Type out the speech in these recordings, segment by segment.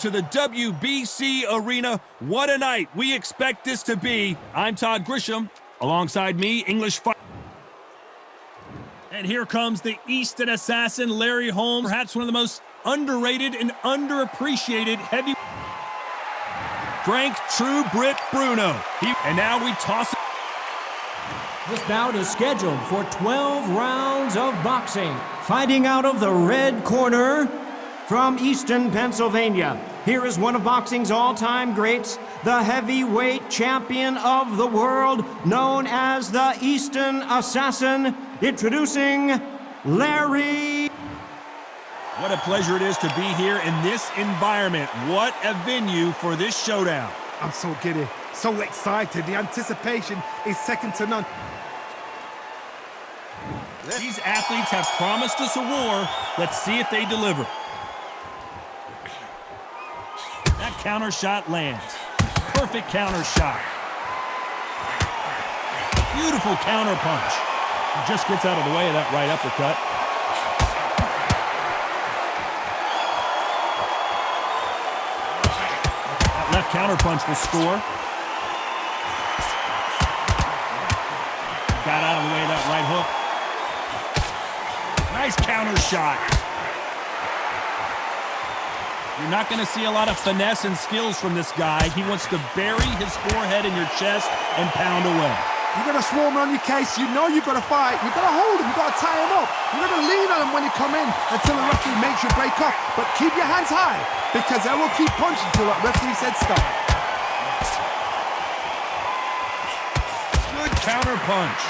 to the WBC arena. What a night we expect this to be. I'm Todd Grisham. Alongside me, English fighter. And here comes the Easton assassin, Larry Holmes. Perhaps one of the most underrated and underappreciated heavy. Strength, true Brit Bruno. And now we toss it. This bout is scheduled for 12 rounds of boxing. Fighting out of the red corner from Easton, Pennsylvania. Here is one of boxing's all-time greats, the heavyweight champion of the world, known as the Easton Assassin, introducing Larry. What a pleasure it is to be here in this environment. What a venue for this showdown. I'm so giddy, so excited. The anticipation is second to none. These athletes have promised us a war. Let's see if they deliver. That counter shot lands. Perfect counter shot. Beautiful counter punch. He just gets out of the way of that right uppercut. That left counter punch will score. Got out of the way of that right hook. Nice counter shot. You're not going to see a lot of finesse and skills from this guy. He wants to bury his forehead in your chest and pound away. You're going to swarm on your case. You know you've got to fight. You've got to hold him. You've got to tie him up. You've got to lean on him when you come in until the referee makes you break off. But keep your hands high, because they will keep punching until that referee said stop. Good counter punch.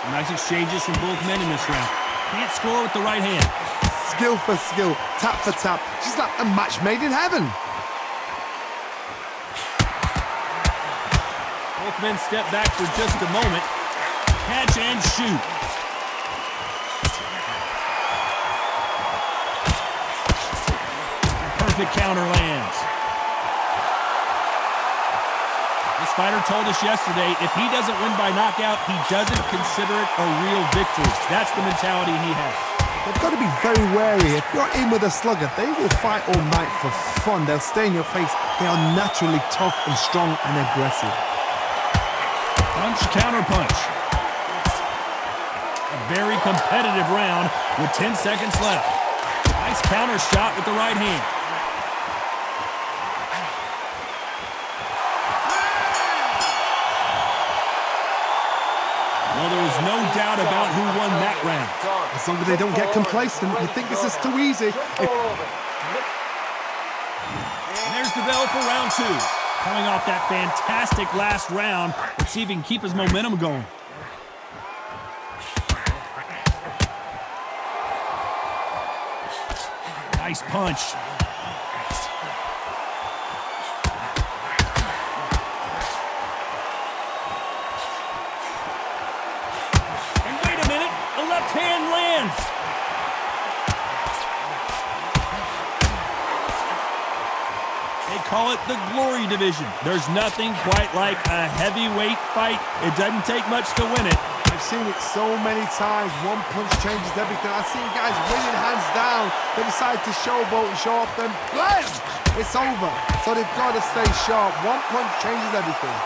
Nice exchanges from both men in this round. Can't score with the right hand. Skill for skill, tap for tap. Just like a match made in heaven. Both men step back for just a moment. Catch and shoot. Perfect counter lands. This fighter told us yesterday, if he doesn't win by knockout, he doesn't consider it a real victory. That's the mentality he has. They've got to be very wary. If you're in with a slugger, they will fight all night for fun. They'll stay in your face. They are naturally tough and strong and aggressive. Punch, counter punch. A very competitive round with 10 seconds left. Nice counter shot with the right hand. Well, there is no doubt about who won that round. As long as they don't get complacent, you think this is too easy. And there's the bell for round two. Coming off that fantastic last round, let's see if he can keep his momentum going. Nice punch. Hand lands. They call it the glory division. There's nothing quite like a heavyweight fight. It doesn't take much to win it. I've seen it so many times. One punch changes everything. I've seen guys winning hands down. They decide to showboat and show off them. Blam! It's over. So they've got to stay sharp. One punch changes everything.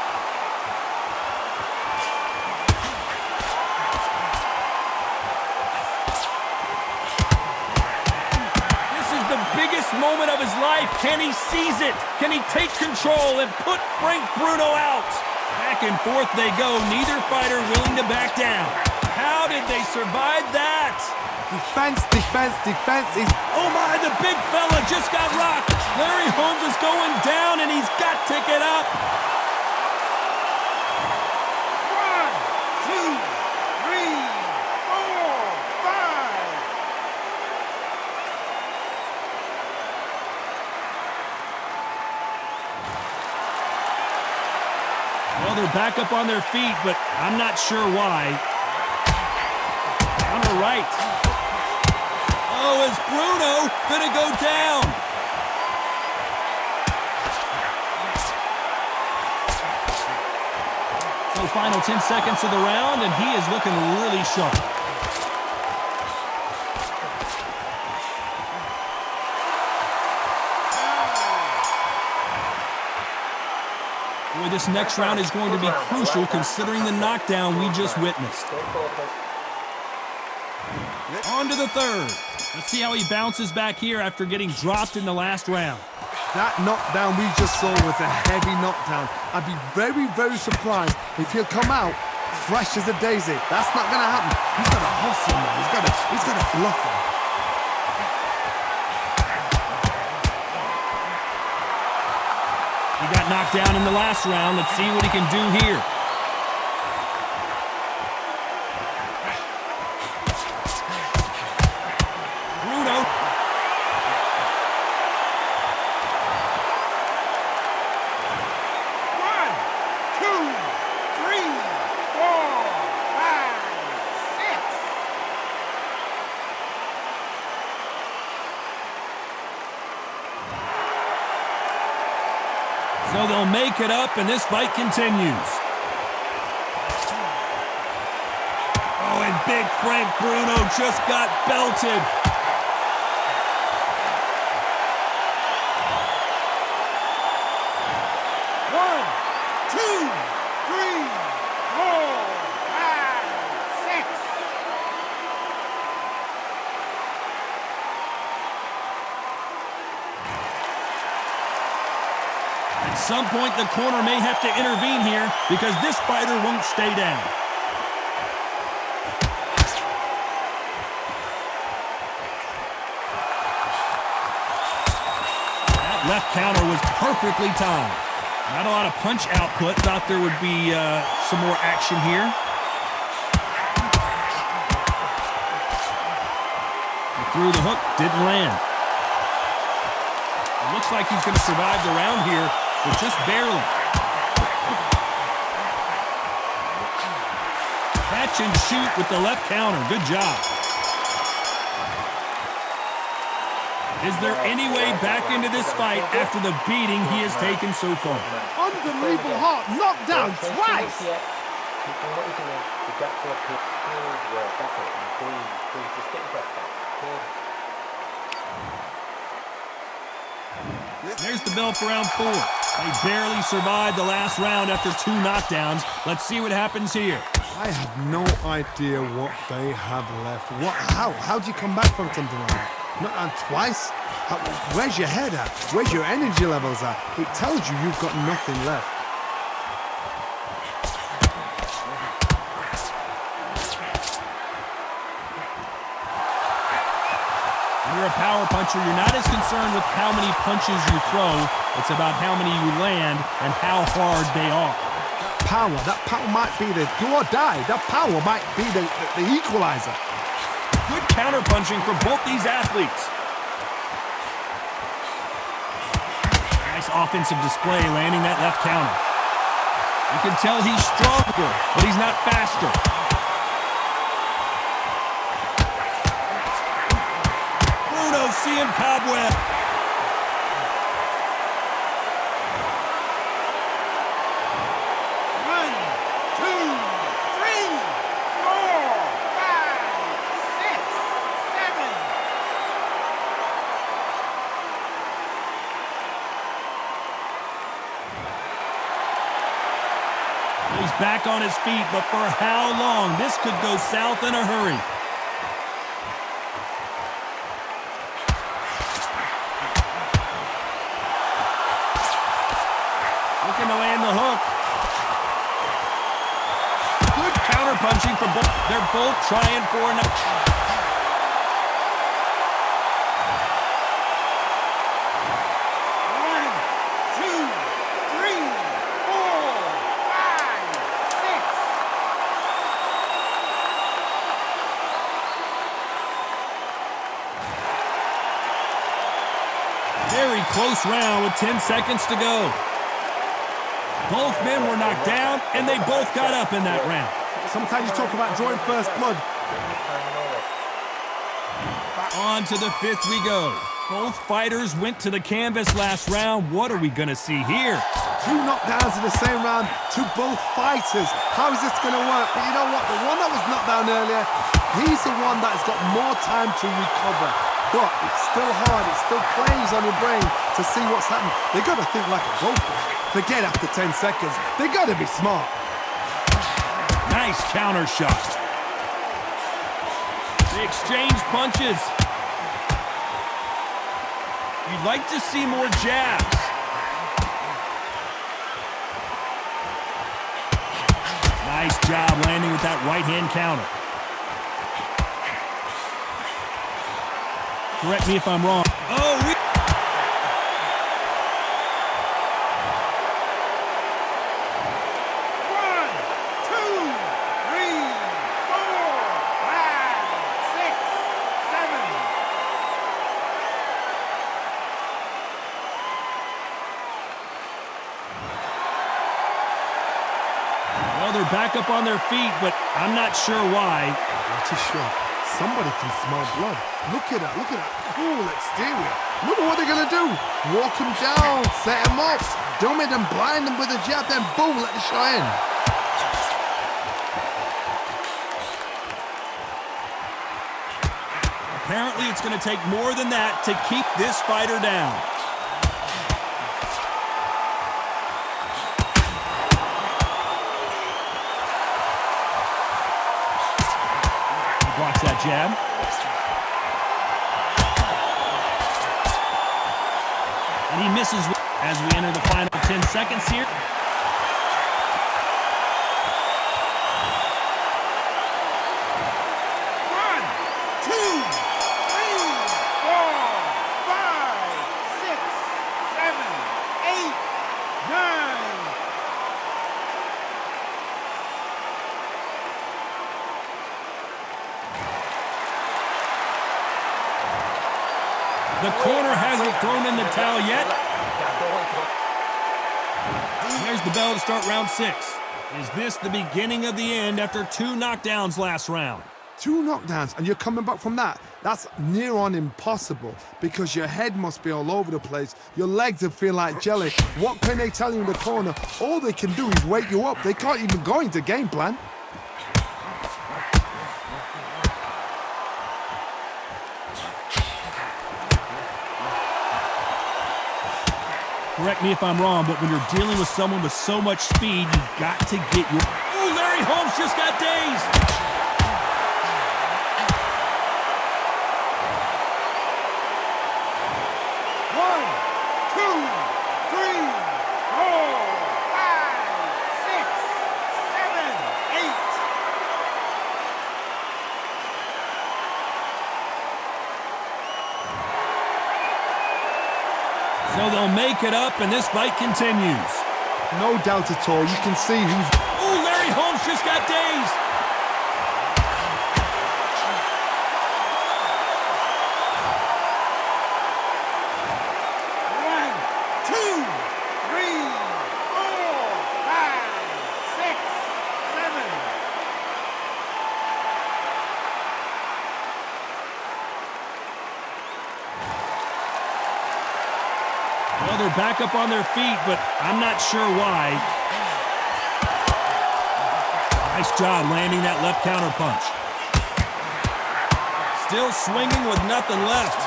Moment of his life. Can he seize it? Can he take control and put Frank Bruno out? Back and forth they go. Neither fighter willing to back down. How did they survive that? Defense, defense, defense. Oh my, the big fella just got rocked. Larry Holmes is going down and he's got to get up. 1, 2, 3, 4, 5. Well, they're back up on their feet, but I'm not sure why. On the right. Oh, is Bruno gonna go down? So final 10 seconds of the round, and he is looking really sharp. Boy, this next round is going to be crucial considering the knockdown we just witnessed. On to the third. Let's see how he bounces back here after getting dropped in the last round. That knockdown we just saw was a heavy knockdown. I'd be very, very surprised if he'll come out fresh as a daisy. That's not going to happen. He's got to hustle, man. He's got to bluff him. He got knocked down in the last round. Let's see what he can do here. Bruno. One, two, three, four, five, six. So they'll make it up, and this fight continues. Oh, and big Frank Bruno just got belted. One, two, three, four, five, six. At some point, the corner may have to intervene here because this fighter won't stay down. That left counter was perfectly timed. Not a lot of punch output. Thought there would be some more action here. He threw the hook, didn't land. It looks like he's going to survive the round here, but just barely. Catch and shoot with the left counter. Good job. Is there any way back into this fight after the beating he has taken so far? Unbelievable heart knockdown twice. There's the bell for round 4. They barely survived the last round after 2 knockdowns. Let's see what happens here. I have no idea what they have left. How do you come back from something like that? Not on twice? Where's your head at? Where's your energy levels at? It tells you you've got nothing left. When you're a power puncher, you're not as concerned with how many punches you throw. It's about how many you land and how hard they are. That power might be the do or die. That power might be the equalizer. Good counter-punching from both these athletes. Nice offensive display, landing that left counter. You can tell he's stronger, but he's not faster. Bruno seeing cobweb. One, two, three, four, five, six, seven. He's back on his feet, but for how long? This could go south in a hurry. Looking to land the hook. Good counter-punching from both. They're both trying for enough. One, two, three, four, five, six. Very close round with 10 seconds to go. Both men were knocked down, and they both got up in that round. Sometimes you talk about drawing first blood. On to the 5th we go. Both fighters went to the canvas last round. What are we going to see here? 2 knockdowns in the same round to both fighters. How is this going to work? But you know what? The one that was knocked down earlier, he's the one that's got more time to recover. But it's still hard. It still plays on your brain to see what's happening. They got to think like a goalkeeper. Forget after 10 seconds. They gotta be smart. Nice counter shot. They exchange punches. You'd like to see more jabs. Nice job landing with that right-hand counter. Correct me if I'm wrong. Oh, they're back up on their feet, but I'm not sure why. What a shot. Somebody can smell blood. Look at that, look at that cool exterior. Look at what they're going to do. Walk him down, set him up. Don't make them blind him with a jab, then boom, let the shot in. Apparently, it's going to take more than that to keep this fighter down. Blocks that jab. And he misses as we enter the final 10 seconds here. The corner hasn't thrown in the towel yet. There's the bell to start round 6. Is this the beginning of the end after 2 knockdowns last round? 2 knockdowns, and you're coming back from that? That's near on impossible, because your head must be all over the place. Your legs will feel like jelly. What can they tell you in the corner? All they can do is wake you up. They can't even go into game plan. Correct me if I'm wrong, but when you're dealing with someone with so much speed, you've got to get your... Oh, Larry Holmes just got dazed! So they'll make it up, and this fight continues. No doubt at all. You can see who's... Oh, Larry Holmes just got dazed. Well, they're back up on their feet, but I'm not sure why. Nice job landing that left counter punch. Still swinging with nothing left.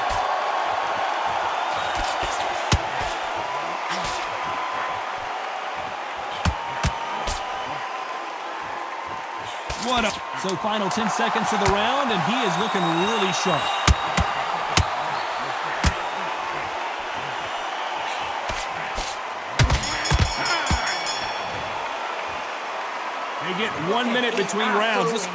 What up? So final 10 seconds of the round, and he is looking really sharp. They get 1 minute between rounds.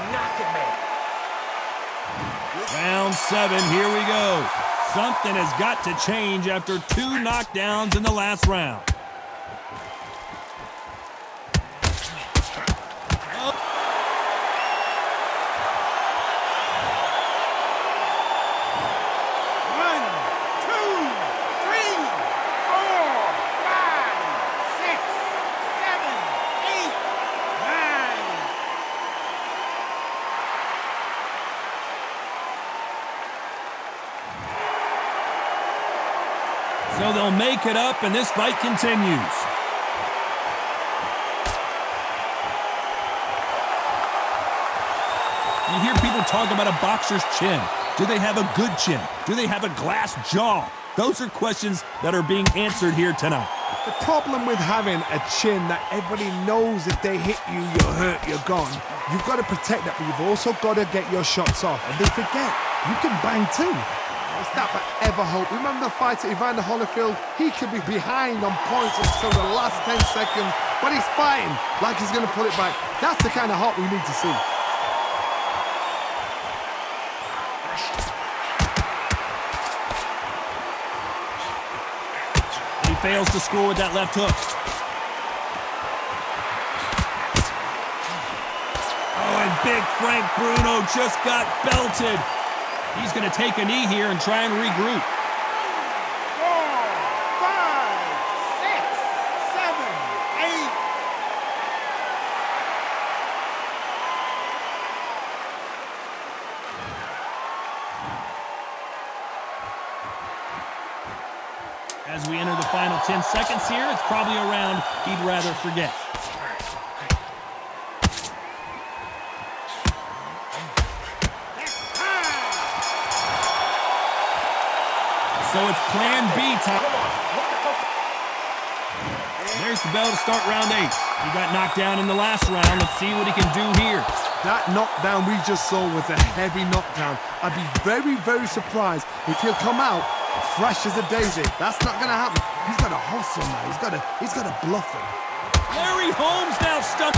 Round 7, here we go. Something has got to change after 2 knockdowns in the last round. So they'll make it up, and this fight continues. You hear people talk about a boxer's chin. Do they have a good chin? Do they have a glass jaw? Those are questions that are being answered here tonight. The problem with having a chin that everybody knows if they hit you, you're hurt, you're gone. You've got to protect that, but you've also got to get your shots off. And they forget, you can bang too. It's not forever hope. Remember the fight at Evander Holyfield? He could be behind on points until the last 10 seconds, but he's fighting like he's going to pull it back. That's the kind of hope we need to see. He fails to score with that left hook. Oh, and big Frank Bruno just got belted. He's going to take a knee here and try and regroup. 4, 5, 6, 7, 8. As we enter the final 10 seconds here, it's probably a round he'd rather forget. So it's plan B time. There's the bell to start round 8. He got knocked down in the last round. Let's see what he can do here. That knockdown we just saw was a heavy knockdown. I'd be very, very surprised if he'll come out fresh as a daisy. That's not going to happen. He's got to hustle now. He's got to bluff him. Larry Holmes now stuck.